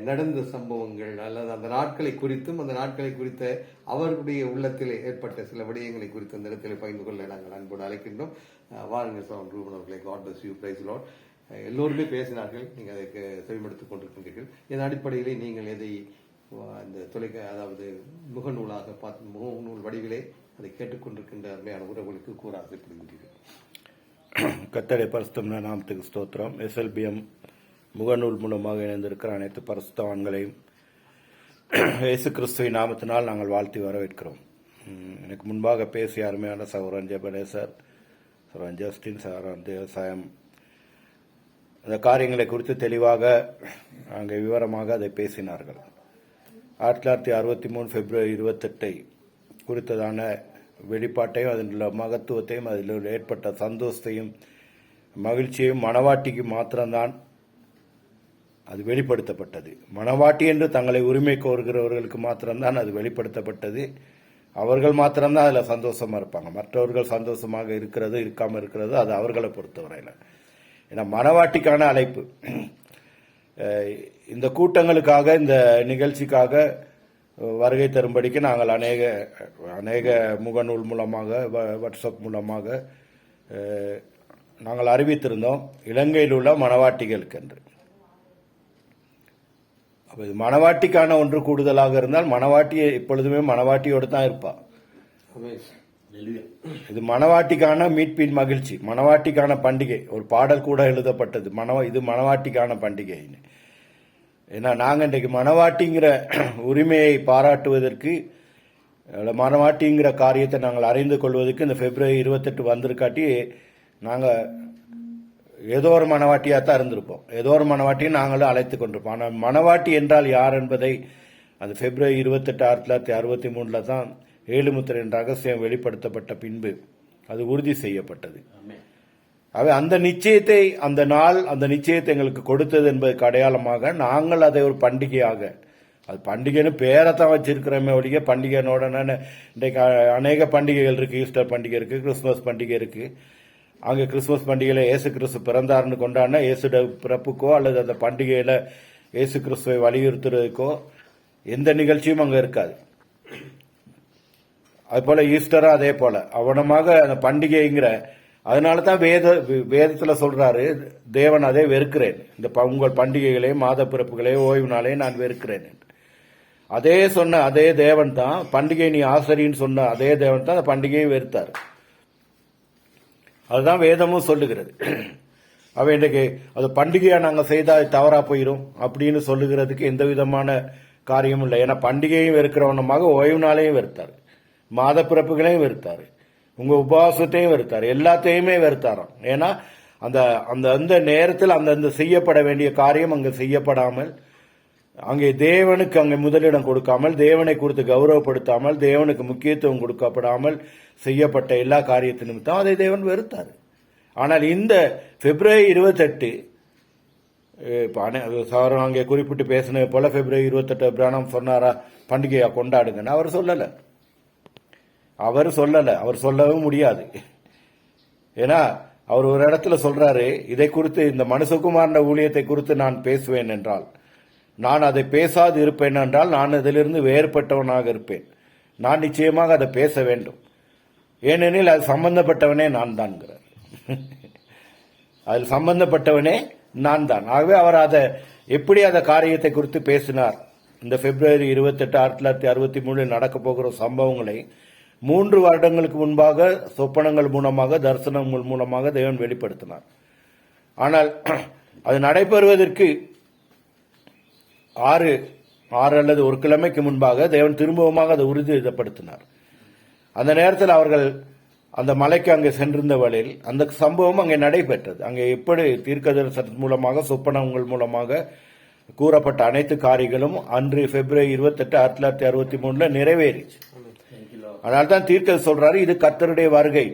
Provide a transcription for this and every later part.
நடந்த சம்பவங்கள் அல்லது அந்த நாட்களை குறித்தும் அந்த நாட்களை குறித்த அவர்களுடைய உள்ளத்தில் ஏற்பட்ட சில விடயங்களை குறித்து அந்த இடத்தில் பகிர்ந்து கொள்ள நாங்கள் அன்போடு அழைக்கின்றோம். வாருங்கள் சார் ரூபன் அவர்களை. God bless you. Praise Lord. எல்லோருமே பேசினார்கள், நீங்கள் அதை செவிமடுத்துக் கொண்டிருக்கின்றீர்கள். இதன் அடிப்படையிலே நீங்கள் எதை அந்த அதாவது முகநூலாக முகநூல் வடிவிலே அதை கேட்டுக்கொண்டிருக்கின்ற அருமையான உறவுகளுக்கு கூற ஆசைப்படுகின்றீர்கள். கர்த்தருடைய பரிசுத்த நாமத்துக்கு ஸ்தோத்திரம். SLBM முகநூல் மூலமாக இணைந்திருக்கிற அனைத்து பரிசுத்தவான்களையும் இயேசு கிறிஸ்துவின் நாமத்தினால் நாங்கள் வாழ்த்தி வரவேற்கிறோம். எனக்கு முன்பாக பேசிய அருமையான சகோதரன் ஜெபனேசர், சகோதரன் ஜஸ்டின், சகோதரன் தேவசாயம் அந்த காரியங்களை குறித்து தெளிவாக அங்கே விவரமாக அதை பேசினார்கள். 1963 பிப்ரவரி 28 குறித்ததான வெளிப்பாட்டையும் அதில் மகத்துவத்தையும் அதில் ஏற்பட்ட சந்தோஷத்தையும் மகிழ்ச்சியையும் மணவாட்டிக்கு மாத்திரம்தான் அது வெளிப்படுத்தப்பட்டது. மணவாட்டி என்று தங்களை உரிமை கோருகிறவர்களுக்கு மாத்திரம்தான் அது வெளிப்படுத்தப்பட்டது. அவர்கள் மாத்திரம்தான் அதில் சந்தோஷமா இருப்பாங்க. மற்றவர்கள் சந்தோஷமாக இருக்கிறது இருக்காமல் இருக்கிறது அது அவர்களை பொறுத்தவரையில். ஏன்னா மணவாட்டிக்கான அழைப்பு இந்த கூட்டங்களுக்காக இந்த நிகழ்ச்சிக்காக வருகை தரும்படிக்கு நாங்கள் அநேக முகநூல் மூலமாக வாட்ஸ்அப் மூலமாக நாங்கள் அறிவித்திருந்தோம் இலங்கையில் உள்ள மணவாட்டிகளுக்கு என்று. அப்போ இது மணவாட்டிக்கான ஒன்று கூடுதலாக இருந்தால் மணவாட்டியை எப்பொழுதுமே மணவாட்டியோடு தான் இருப்பா. இது மணவாட்டிக்கான மீட்பின் மகிழ்ச்சி, மணவாட்டிக்கான பண்டிகை. ஒரு பாடல் கூட எழுதப்பட்டது, இது மணவாட்டிக்கான பண்டிகைன்னு. ஏன்னா நாங்கள் இன்றைக்கு மணவாட்டிங்கிற உரிமையை பாராட்டுவதற்கு, மணவாட்டிங்கிற காரியத்தை நாங்கள் அறிந்து கொள்வதற்கு இந்த பிப்ரவரி 28 வந்திருக்காட்டி நாங்கள் ஏதோ ஒரு மணவாட்டியாக தான் இருந்திருப்போம். ஏதோ ஒரு மணவாட்டியை நாங்களும் அழைத்து கொண்டிருப்போம். ஆனால் மணவாட்டி என்றால் யார் என்பதை அந்த பிப்ரவரி 28 1963 தான் 7 முத்திரையின் ரகசியம் வெளிப்படுத்தப்பட்ட பின்பு அது உறுதி செய்யப்பட்டது. அவை அந்த நிச்சயத்தை அந்த நாள் அந்த நிச்சயத்தை எங்களுக்கு கொடுத்தது என்பதற்கு அடையாளமாக நாங்கள் அதை ஒரு பண்டிகையாக, அது பண்டிகைன்னு பேரை தான் வச்சிருக்கிறோமே ஒழிய பண்டிகைனோட இன்றைக்கு அநேக பண்டிகைகள் இருக்கு. ஈஸ்டர் பண்டிகை இருக்கு, கிறிஸ்துமஸ் பண்டிகை இருக்கு. அங்கே கிறிஸ்துமஸ் பண்டிகையில இயேசு கிறிஸ்து பிறந்தார்னு கொண்டாடினா இயேசு பிறப்புக்கோ அல்லது அந்த பண்டிகையில இயேசு கிறிஸ்துவை வலியுறுத்துறதுக்கோ எந்த நிகழ்ச்சியும் அங்க இருக்காது. அது போல ஈஸ்டரா அதே போல அவனமாக அந்த பண்டிகைங்கிற, அதனாலதான் வேதத்துல சொல்றாரு, தேவன் அதை வெறுக்கிறேன், இந்த உங்கள் பண்டிகைகளே மாத பிறப்புகளே ஓய்வு நாளே நான் வெறுக்கிறேன். அதே தேவன் தான் பண்டிகை நீ ஆசரின்னு சொன்ன அதே தேவன் தான் அந்த பண்டிகையை வெறுத்தார். அதுதான் வேதமும் சொல்லுகிறது. அவ இன்றைக்கு அது பண்டிகையா நாங்க செய்தா தவறா போயிரும் அப்படின்னு சொல்லுகிறதுக்கு எந்த விதமான காரியமும் இல்லை. ஏன்னா பண்டிகையும் வெறுக்கிறவனமாக ஓய்வு நாளையும் வெறுத்தாரு, மாத பிறப்புகளையும் வெறுத்தாரு, உங்க உபவாசத்தையும் வெறுத்தாரு, எல்லாத்தையுமே வெறுத்தாராம். ஏன்னா அந்த நேரத்தில் அந்த செய்யப்பட வேண்டிய காரியம் அங்க செய்யப்படாமல், அங்கே தேவனுக்கு அங்கே முதலிடம் கொடுக்காமல், தேவனை குறித்து கௌரவப்படுத்தாமல், தேவனுக்கு முக்கியத்துவம் கொடுக்கப்படாமல் செய்யப்பட்ட எல்லா காரியத்திலும் தான் அதை தேவன் வெறுத்தார். ஆனால் இந்த பிப்ரவரி 28 அங்கே குறிப்பிட்டு பேசின போல பிப்ரவரி 28 பிராணம் சொன்னாரா பண்டிகையா கொண்டாடுங்கன்னு அவர் சொல்லவும் முடியாது. ஏன்னா அவர் ஒரு இடத்துல சொல்றாரு, இதை குறித்து இந்த மனுஷகுமாரன ஊழியத்தை குறித்து நான் பேசுவேன் என்றால், நான் அதை பேசாது இருப்பேன் என்றால் நான் அதிலிருந்து வேறுபட்டவனாக இருப்பேன். நான் நிச்சயமாக அதை பேச வேண்டும், ஏனெனில் அது சம்பந்தப்பட்டவனே நான் தான். அதில் சம்பந்தப்பட்டவனே நான் தான். ஆகவே அவர் அதை எப்படி அந்த காரியத்தை குறித்து பேசினார், இந்த பிப்ரவரி 28 1963 நடக்க போகிற சம்பவங்களை 3 வருடங்களுக்கு முன்பாக சொப்பனங்கள் மூலமாக தரிசனங்கள் மூலமாக தேவன் வெளிப்படுத்தினார். ஆனால் அது நடைபெறுவதற்கு 6 அல்லது ஒரு கிழமைக்கு முன்பாக தேவன் திரும்பவுமாக அதை உறுதிப்படுத்தினார். அந்த நேரத்தில் அவர்கள் அந்த மலைக்கு அங்கே சென்றிருந்த வழியில் அந்த சம்பவம் அங்கே நடைபெற்றது. அங்கே எப்படி தீர்க்கதரிசன மூலமாக சொப்பனங்கள் மூலமாக கூறப்பட்ட அனைத்து காரியங்களும் அன்று பிப்ரவரி 28 1963 நிறைவேறிச்சு. அதனால்தான் தீர்க்கதரிசி சொல்றாரு, இது கர்த்தருடைய வருகை,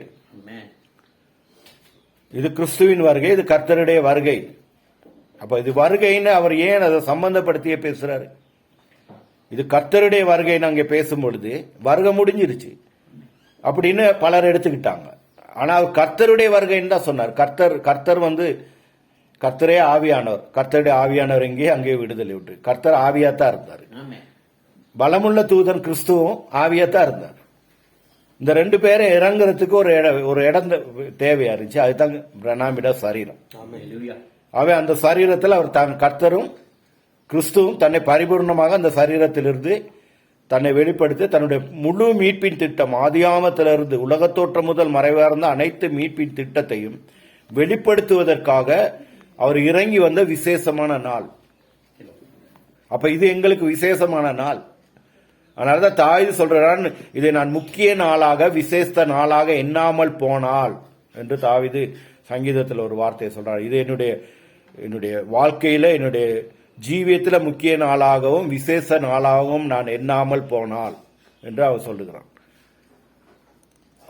இது கிறிஸ்துவின் வருகை, இது கர்த்தருடைய வருகை. அப்ப இது வருகைன்னு அவர் ஏன் அதை சம்பந்தப்படுத்தியே பேசுறாரு? இது கர்த்தருடைய வருகைன்னு அங்கே பேசும் பொழுது வருகை முடிஞ்சிருச்சு அப்படின்னு பலர் எடுத்துக்கிட்டாங்க. ஆனால் கர்த்தருடைய வருகைன்னு தான் சொன்னார். கர்த்தர் கர்த்தரே ஆவியானவர். கர்த்தருடைய ஆவியானவர் எங்கே, அங்கே விடுதலை உண்டு. கர்த்தர் ஆவியாத்தான் இருந்தார். பலமுள்ள தூதன் கிறிஸ்துவும் ஆவியாத்தான் இருந்தார். இந்த ரெண்டு பேரும் இறங்குறதுக்கு ஒரு இடம் தேவையா இருந்துச்சு. அதுதான் பிரணாமிட சரீரம். அவன் அந்த சரீரத்தில் அவர் தான் கர்த்தரும் கிறிஸ்துவும் தன்னை பரிபூர்ணமாக அந்த சரீரத்திலிருந்து தன்னை வெளிப்படுத்தி தன்னுடைய முழு மீட்பின் திட்டம் ஆதியாமத்திலிருந்து உலகத்தோற்றம் முதல் மறைவார்ந்த அனைத்து மீட்பின் திட்டத்தையும் வெளிப்படுத்துவதற்காக அவர் இறங்கி வந்த விசேஷமான நாள். அப்ப இது எங்களுக்கு விசேஷமான நாள். அதனாலதான் தாய் சொல்றான், இதை நான் முக்கிய நாளாக விசேஷ நாளாக எண்ணாமல் போனால் என்று தாவீது சங்கீதத்தில் ஒரு வார்த்தையை சொல்றார். இது என்னுடைய வாழ்க்கையில என்னுடைய ஜீவியத்தில் முக்கிய நாளாகவும் விசேஷ நாளாகவும் நான் எண்ணாமல் போனால் என்று அவர் சொல்லுகிறான்.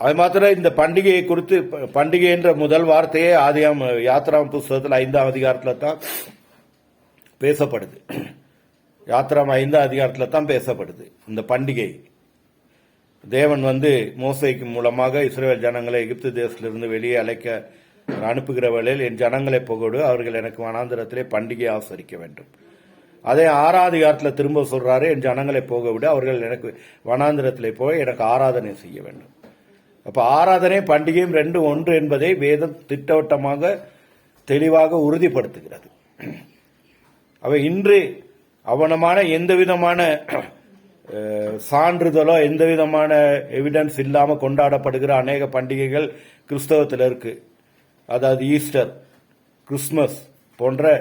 அது மாத்திரம் இந்த பண்டிகையை குறித்து, பண்டிகை என்ற முதல் வார்த்தையே ஆதியாம் யாத்ராம் புஸ்தகத்தில் 5ஆம் அதிகாரத்தில் தான் பேசப்படுது. யாத்ராம் 5ஆம் அதிகாரத்தில் தான் பேசப்படுது இந்த பண்டிகை. தேவன் மோசேக்கு மூலமாக இஸ்ரவேல் ஜனங்களை எகிப்து தேசத்திலிருந்து வெளியே அனுப்புகிற வேளையில் என் ஜனங்களை புகழு, அவர்கள் எனக்கு வனாந்திரத்திலே பண்டிகை ஆசரிக்க வேண்டும். அதே 6ஆம் அதிகாரத்தில் திரும்ப சொல்றாரு, என் ஜனங்களை போக விட அவர்கள் எனக்கு வனாந்திரத்திலே போய் எனக்கு ஆராதனை செய்ய வேண்டும். அப்ப ஆராதனை பண்டிகையும் ரெண்டு ஒன்று என்பதை வேதம் திட்டவட்டமாக தெளிவாக உறுதிப்படுத்துகிறது. அவ இன்று அவனமான எந்த விதமான சான்றிதழோ எந்த விதமான எவிடன்ஸ் இல்லாம கொண்டாடப்படுகிற அநேக பண்டிகைகள் கிறிஸ்தவத்தில் இருக்கு. அதாவது ஈஸ்டர், கிறிஸ்துமஸ் போன்ற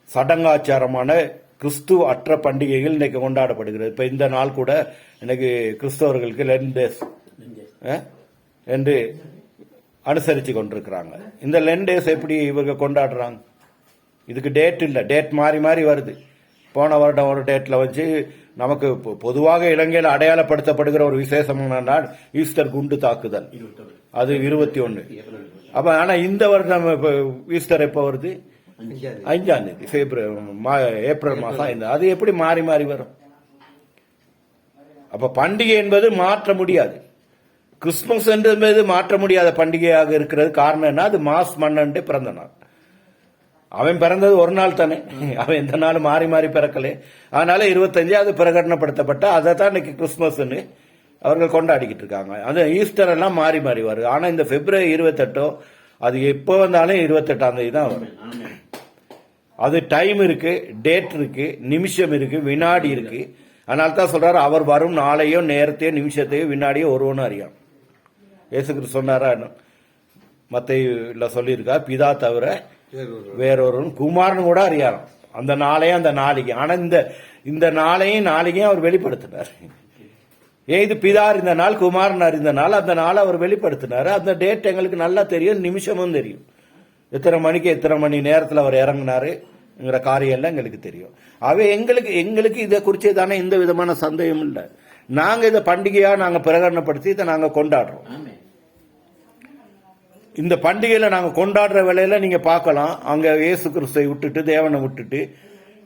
சடங்காச்சாரமான கிறிஸ்துவ அற்ற பண்டிகைகள் இன்னைக்கு கொண்டாடப்படுகிறது. இப்ப இந்த நாள் கூட இன்னைக்கு கிறிஸ்தவர்களுக்கு லென்ட் டேஸ் என்று அனுசரிச்சு கொண்டிருக்கிறாங்க. இந்த லென்ட் டேஸ் எப்படி இவங்க கொண்டாடுறாங்க? இதுக்கு டேட் இல்லை, டேட் மாறி மாறி வருது. போன வருடம் ஒரு டேட்ல வச்சு நமக்கு பொதுவாக இலங்கையில் அடையாளப்படுத்தப்படுகிற ஒரு விசேஷமான நாள் ஈஸ்டர் குண்டு தாக்குதல், அது 21. அப்ப ஆனா இந்த வருடம் ஈஸ்டர் எப்ப வருது? 5ஆம் தேதி ஏப்ரல் மாசம். அது எப்படி மாறி மாறி வரும்? அப்ப பண்டிகை என்பது மாற்ற முடியாது. கிறிஸ்துமஸ் என்பது மாற்ற முடியாத பண்டிகையாக இருக்கிறது. காரணம் என்ன? அது மாஸ் மன்னன் பிறந்த நாள். அவன் பிறந்தது ஒரு நாள் தானே, அவன் எந்த நாள் மாறி மாறி பிறக்கல. அதனால 25 அது பிரகடனப்படுத்தப்பட்ட அதை தான் இன்னைக்கு கிறிஸ்துமஸ் அவர்கள் கொண்டாடிக்கிட்டு இருக்காங்க. அது ஈஸ்டர் எல்லாம் மாறி மாறி வரும். ஆனா இந்த பிப்ரவரி 28 அது எப்போ வந்தாலும் 28ஆம் தேதி தான் வரும். அது டைம் இருக்கு, டேட் இருக்கு, நிமிஷம் இருக்கு, வினாடி இருக்கு. அதனால தான் சொல்றாரு, அவர் வரும் நாளையோ நேரத்தையோ நிமிஷத்தையோ வினாடியோ ஒருவனும் அறியான். இயேசு கிறிஸ்து சொன்னாரா? மத்தேயுல சொல்லியிருக்கா, பிதா தவிர வேறொரு குமாரன் கூட அறியாராம் அந்த நாளையும் அந்த நாளைக்கு. ஆனா இந்த நாளையும் நாளைக்கும் அவர் வெளிப்படுத்தினார். இது பிதா அறிந்த நாள், குமாரன் அறிந்த நாள், அந்த நாள் அவர் வெளிப்படுத்தினார். அந்த டேட் எங்களுக்கு நல்லா தெரியும், நிமிஷமும் தெரியும். எத்தனை மணிக்கு எத்தனை மணி நேரத்தில் அவர் இறங்கினாருங்கிற காரியம் எல்லாம் எங்களுக்கு தெரியும். அவை எங்களுக்கு இதை குறிச்சே தானே எந்த விதமான சந்தேகமும் இல்லை. நாங்க இதை பண்டிகையா நாங்க பிரகடனப்படுத்தி இதை நாங்க கொண்டாடுறோம். இந்த பண்டிகையில நாங்க கொண்டாடுற வேளையில நீங்க பார்க்கலாம், அங்க இயேசு கிறிஸ்துவை விட்டுட்டு தேவனை விட்டுட்டு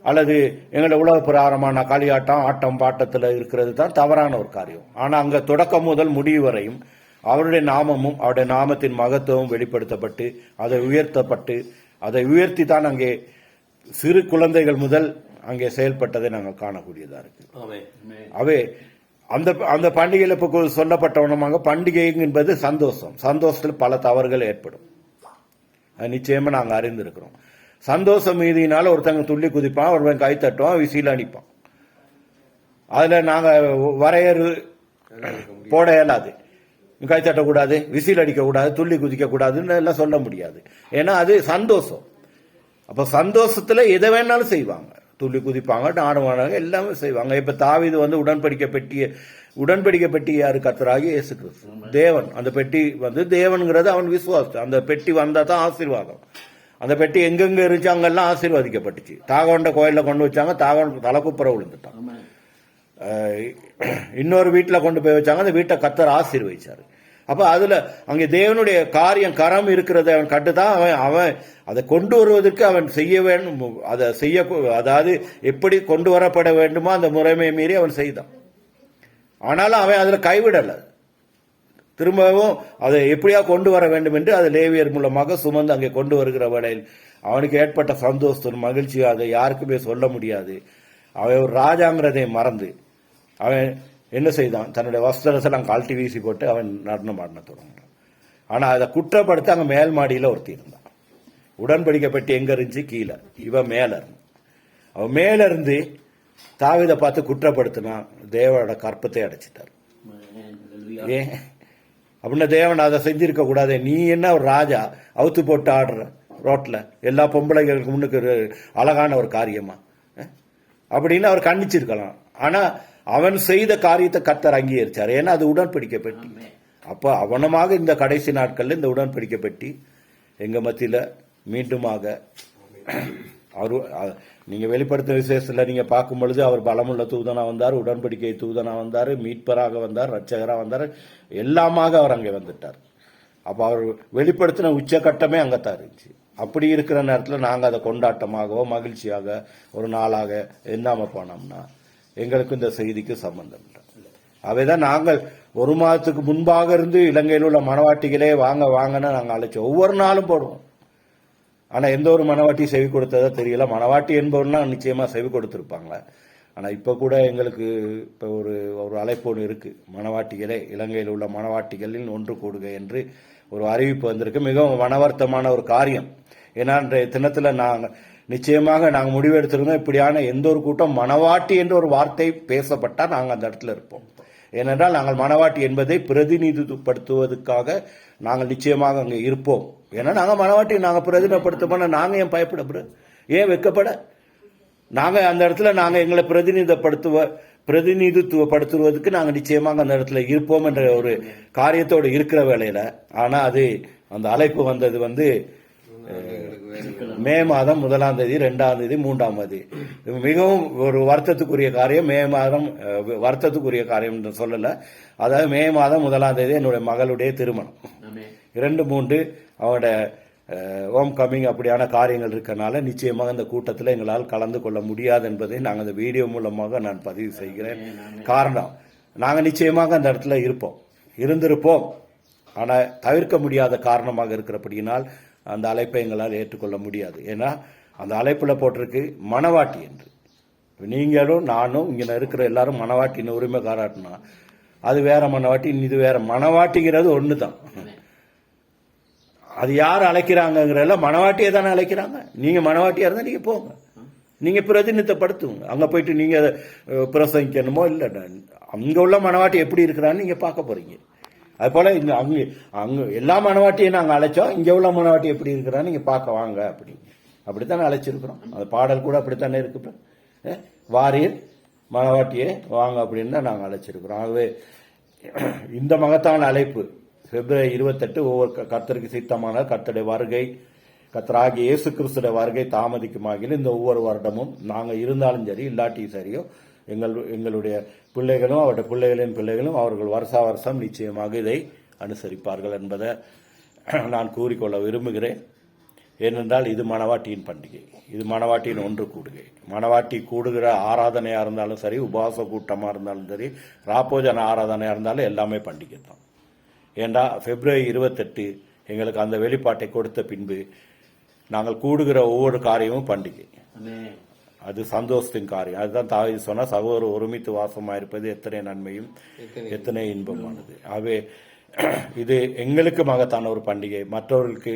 அல்லது எங்களோட உலக பிரகாரமான களியாட்டம் ஆட்டம் பாட்டத்தில் இருக்கிறது தான் தவறான ஒரு காரியம். ஆனா அங்க தொடக்கம் முதல் முடிவு வரையும் அவருடைய நாமமும் அவருடைய நாமத்தின் மகத்துவம் வெளிப்படுத்தப்பட்டு அதை உயர்த்தப்பட்டு அதை உயர்த்தி தான் அங்கே சிறு குழந்தைகள் முதல் அங்கே செயல்பட்டதை நாங்கள் காணக்கூடியதா இருக்கு. அவை அந்த பண்டிகையில் இப்போ சொல்லப்பட்டவனமாக பண்டிகை என்பது சந்தோஷம். சந்தோஷத்தில் பல தவறுகள் ஏற்படும், அது நிச்சயமா நாங்கள் அறிந்திருக்கிறோம். சந்தோஷம் மீதியினால ஒருத்தங்க துள்ளி குதிப்பான், ஒருவன் கை தட்டுவான், விசில் அடிப்பான். அதுல நாங்க வரையறு போட இயலாது. கை தட்டக்கூடாது, விசில் அடிக்க கூடாது, துள்ளி குதிக்க கூடாதுன்னு எல்லாம் சொல்ல முடியாது. ஏன்னா அது சந்தோஷம். அப்ப சந்தோஷத்துல எதை வேணாலும் செய்வாங்க, துள்ளி குதிப்பாங்க, ஆடுவாங்க, எல்லாமே செய்வாங்க. இப்ப தாவீது உடன்படிக்கை பெட்டி யாரு? கர்த்தராகிய இயேசு கிறிஸ்து தேவன். அந்த பெட்டி தேவன்கிறது அவன் விசுவாசம். அந்த பெட்டி வந்தா தான் ஆசீர்வாதம். அந்த பெட்டி எங்கெங்க இருந்துச்சு அங்கெல்லாம் ஆசீர்வதிக்கப்பட்டுச்சு. தாகவண்ட கோயில கொண்டு வச்சாங்க, தாகவன் தலைக்குப்புற விழுந்துட்டான். இன்னொரு வீட்டில் கொண்டு போய் வச்சாங்க, அந்த வீட்டை கர்த்தர் ஆசீர்வதிச்சாரு. அப்ப அதுல அங்கே தேவனுடைய காரியம் கரம் இருக்கிறத அவன் கட்டுதான். அவன் அதை கொண்டு வருவதற்கு அவன் செய்ய வேண்டும், அதை அதாவது எப்படி கொண்டு வரப்பட வேண்டுமோ அந்த முறைமையை மீறி அவன் செய்தான். ஆனாலும் அவன் அதுல கைவிடல, திரும்பவும் அதை எப்படியா கொண்டு வர வேண்டும் என்று அதை லேவியர் மூலமாக சுமந்து அங்கே கொண்டு வருகிற வேளையில் அவனுக்கு ஏற்பட்ட சந்தோஷம் மகிழ்ச்சி அதை யாருக்குமே சொல்ல முடியாது. அவன் ஒரு ராஜாங்கிறதை மறந்து அவன் என்ன செய்தான், தன்னுடைய வஸ்திரத்தெல்லாம் கழட்டி வீசி போட்டு அவன் நடனம் ஆடின தொடங்கினான். ஆனா அதை குற்றப்படுத்த அங்க மேல் மாடியில ஒருத்தி இருந்தான். உடன்படிக்கை பெட்டி எங்க இருந்துச்சு? கீழே. இவன் மேல இருந்தான். அவன் மேல இருந்து தாவீதை பார்த்து குற்றப்படுத்தினான். தேவனோட கற்பத்தை அடைச்சிட்டார். ஏன் அப்படின்னா தேவன் அதை செஞ்சிருக்க கூடாது. நீ என்ன ஒரு ராஜா அவுத்து போட்டு ஆடுற ரோட்ல எல்லா பொம்பளைகளுக்கு முன்னுக்கு ஒரு அழகான ஒரு காரியமா அப்படின்னு அவர் கண்டிச்சிருக்கலாம். ஆனா அவன் செய்த காரியத்தை கர்த்தர் அங்கீகரிச்சார். ஏன்னா அது உடன்படிக்கை பெட்டி. அப்ப அவனமாக இந்த கடைசி நாட்கள்ல இந்த உடன்படிக்கை பெட்டி எங்க மத்தியில மீண்டுமாக அவர் நீங்க வெளிப்படுத்த விசேஷத்துல நீங்க பார்க்கும் பொழுது அவர் பலமுள்ள தூதனா வந்தார், உடன்படிக்கை தூதனா வந்தார், மீட்பராக வந்தார், ரட்சகரா வந்தார், எல்லாமாக அவர் அங்கே வந்துட்டார். அப்ப அவர் வெளிப்படுத்தின உச்சகட்டமே அங்கத்தான் இருந்துச்சு. அப்படி இருக்கிற நேரத்தில் நாங்க அதை கொண்டாட்டமாகவோ மகிழ்ச்சியாக ஒரு நாளாக எண்ணாம போனோம்னா எங்களுக்கு இந்த செய்திக்கு சம்பந்தம் இல்லை. அவைதான் நாங்கள் ஒரு மாதத்துக்கு முன்பாக இருந்து இலங்கையில் உள்ள மனவாட்டிகளே வாங்க வாங்கன்னு நாங்கள் அழைச்சோம். ஒவ்வொரு நாளும் போடுவோம். ஆனா எந்த ஒரு மனவாட்டி செவி கொடுத்ததா தெரியல. மனவாட்டி என்பவர்னா நிச்சயமா செவி கொடுத்திருப்பாங்க. ஆனா இப்ப கூட எங்களுக்கு இப்ப ஒரு அழைப்பு ஒன்று இருக்கு. மனவாட்டிகளே, இலங்கையில் உள்ள மனவாட்டிகளில் ஒன்று கூடுக என்று ஒரு அறிவிப்பு வந்திருக்கு. மிகவும் மனவர்த்தமான ஒரு காரியம். ஏன்னா இன்றைய தினத்துல நிச்சயமாக நாங்கள் முடிவெடுத்திருந்தோம், இப்படியான எந்த ஒரு கூட்டம் மனவாட்டி என்ற ஒரு வார்த்தை பேசப்பட்டா நாங்கள் அந்த இடத்துல இருப்போம். ஏனென்றால் நாங்கள் மனவாட்டி என்பதை பிரதிநிதித்துவப்படுத்துவதற்காக நாங்கள் நிச்சயமாக அங்கே இருப்போம். ஏன்னா நாங்கள் மனவாட்டி நாங்கள் பிரதிநிதிப்படுத்த நாங்க ஏன் பயப்பட, ஏன் வெக்கப்பட? நாங்க அந்த இடத்துல நாங்க எங்களை பிரதிநிதித்துவப்படுத்துவதற்கு நாங்க நிச்சயமாக அந்த இடத்துல இருப்போம் என்ற ஒரு காரியத்தோடு இருக்கிற வேளையில, ஆனா அது அந்த அழைப்பு வந்தது மே மாதம் 1ஆம் தேதி, 2ஆம் தேதி, 3ஆம் தேதி. மிகவும் ஒரு வருத்தத்துக்குரிய காரியம். மே மாதம் வருத்தத்துக்குரிய காரியம் என்று சொல்லல. அதாவது மே மாதம் 1ஆம் தேதி என்னுடைய மகளுடைய திருமணம். 2, 3 அவனுடைய ஹோம் கமிங் அப்படியான காரியங்கள் இருக்கனால நிச்சயமாக இந்த கூட்டத்தில் எங்களால் கலந்து கொள்ள முடியாது என்பதை நாங்கள் இந்த வீடியோ மூலமாக நான் பதிவு செய்கிறேன். காரணம், நாங்கள் நிச்சயமாக அந்த இடத்துல இருந்திருப்போம். ஆனால் தவிர்க்க முடியாத காரணமாக இருக்கிறபடியினால் அந்த அழைப்பை எங்களால் ஏற்றுக்கொள்ள முடியாது. ஏன்னா அந்த அழைப்பில் போட்டிருக்கு மனவாட்டி என்று. நீங்களும் நானும் இங்கே இருக்கிற எல்லாரும் மனவாட்டின்னு உரிமை காராட்டினா அது வேற மனவாட்டி, இது வேற. மனவாட்டிங்கிறது ஒன்று தான். அது யார் அழைக்கிறாங்கிறத மனவாட்டியை தானே அழைக்கிறாங்க. நீங்க மனவாட்டியா இருந்தா நீங்க போங்க, நீங்க பிரதிநிதித்துவப்படுத்துங்க. அங்க போயிட்டு நீங்க பிரசங்கிக்கணுமோ இல்ல, அங்க உள்ள மனவாட்டி எப்படி இருக்கிறான்னு நீங்க பார்க்க போறீங்க. அது போல அங்க எல்லா மனவாட்டியும் நாங்க அழைச்சோம், இங்க உள்ள மனவாட்டி எப்படி இருக்கிறான்னு நீங்க பார்க்க வாங்க அப்படித்தானே அழைச்சிருக்கிறோம். அந்த பாடல் கூட அப்படித்தானே இருக்கு. வாரீர் மனவாட்டியே வாங்க அப்படின்னு தான் நாங்க அழைச்சிருக்கிறோம். ஆகவே இந்த மகத்தான அழைப்பு பிப்ரவரி 28 ஒவ்வொரு கர்த்தருக்கு சித்தமான கர்த்தருடைய வருகை, கர்த்தராகிய இயேசு கிறிஸ்துடைய வருகை தாமதிக்குமாகில் இந்த ஒவ்வொரு வருடமும் நாங்க இருந்தாலும் சரி இல்லாட்டியும் சரியோ எங்களுடைய பிள்ளைகளும் அவருடைய பிள்ளைகளின் பிள்ளைகளும் அவர்கள் வருஷா வருஷம் நிச்சயமாக இதை அனுசரிப்பார்கள் என்பதை நான் கூறிக்கொள்ள விரும்புகிறேன். ஏனென்றால் இது மனவாட்டியின் பண்டிகை, இது மனவாட்டியின் ஒன்று கூடுகை. மனவாட்டி கூடுகிற ஆராதனையா இருந்தாலும் சரி, உபவாச கூட்டமா இருந்தாலும் சரி, ராப்போஜன ஆராதனையா இருந்தாலும் எல்லாமே பண்டிகை தான். ஏண்டா பிப்ரவரி 28 எங்களுக்கு அந்த வெளிப்பாட்டை கொடுத்த பின்பு நாங்கள் கூடுகிற ஒவ்வொரு காரியமும் பண்டிகை. அது சந்தோஷத்தின் காரியம். அதுதான் தாவீது சொன்னா, சகோதரர் ஒருமித்து வாசமாயிருப்பது எத்தனை நன்மையும் எத்தனை இன்பமானது. ஆகவே இது எங்களுக்கு மகத்தான ஒரு பண்டிகை. மற்றவர்களுக்கு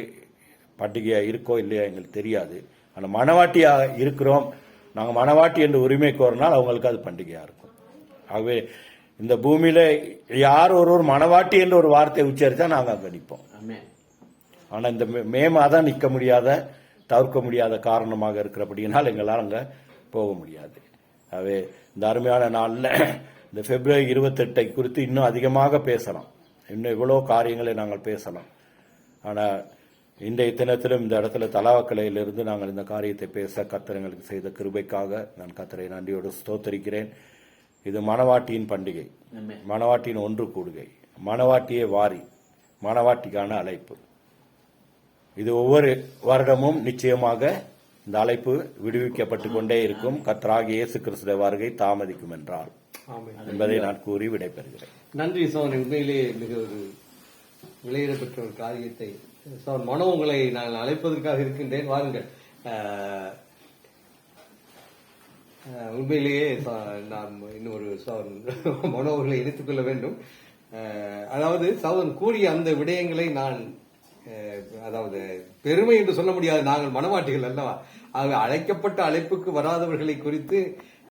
பண்டிகையா இருக்கோ இல்லையா எங்களுக்கு தெரியாது. ஆனா மனவாட்டியா இருக்கிறோம், நாங்கள் மனவாட்டி என்று உரிமை கோரினால் அவங்களுக்கு அது பண்டிகையா இருக்கும். ஆகவே இந்த பூமியில யார் ஒருவர் மனவாட்டி என்ற ஒரு வார்த்தையை உச்சரித்தா நாங்க கணிப்போம். ஆனா இந்த மே மாதம் நிற்க முடியாத, தவிர்க்க முடியாத காரணமாக இருக்கிறபடியினால் எங்களால் அங்க போக முடியாது. ஆகவே இந்த அருமையான நாளில் இந்த பிப்ரவரி 28 குறித்து இன்னும் அதிகமாக பேசலாம். இன்னும் இவ்வளவு காரியங்களை நாங்கள் பேசலாம். ஆனா இன்றைய தினத்திலும் இந்த இடத்துல தலாவக்கலையிலிருந்து நாங்கள் இந்த காரியத்தை பேச கர்த்தர் எங்களுக்கு செய்த கிருபைக்காக நான் கர்த்தரை நன்றியோடு ஸ்தோத்தரிக்கிறேன். இது மனவாட்டியின் பண்டிகை, மனவாட்டியின் ஒன்று கூடுகை, மனவாட்டியே வாரி, மனவாட்டிக்கான அழைப்பு. இது ஒவ்வொரு வருடமும் நிச்சயமாக இந்த அழைப்பு விடுவிக்கப்பட்டு கொண்டே இருக்கும். கர்த்தராகிய இயேசு கிறிஸ்துவின் வருகை தாமதிக்கும் என்றால் என்பதை நான் கூறி விடைபெறுகிறேன். நன்றி சோன். உண்மையிலே மிக ஒரு விலையிடப்பட்ட ஒரு காரியத்தை சார் மனோ, உங்களை நான் அழைப்பதற்காக இருக்கின்றேன், வாருங்கள். உண்மையிலேயே நாம் இன்னொரு மனோ அவர்களை இணைத்துக் கொள்ள வேண்டும். அதாவது சகோதரன் கூறிய அந்த விடயங்களை நான் அதாவது பெருமை என்று சொல்ல முடியாது, நாங்கள் மனவாட்டிகள் அல்லவா. ஆக அழைக்கப்பட்ட அழைப்புக்கு வராதவர்களை குறித்து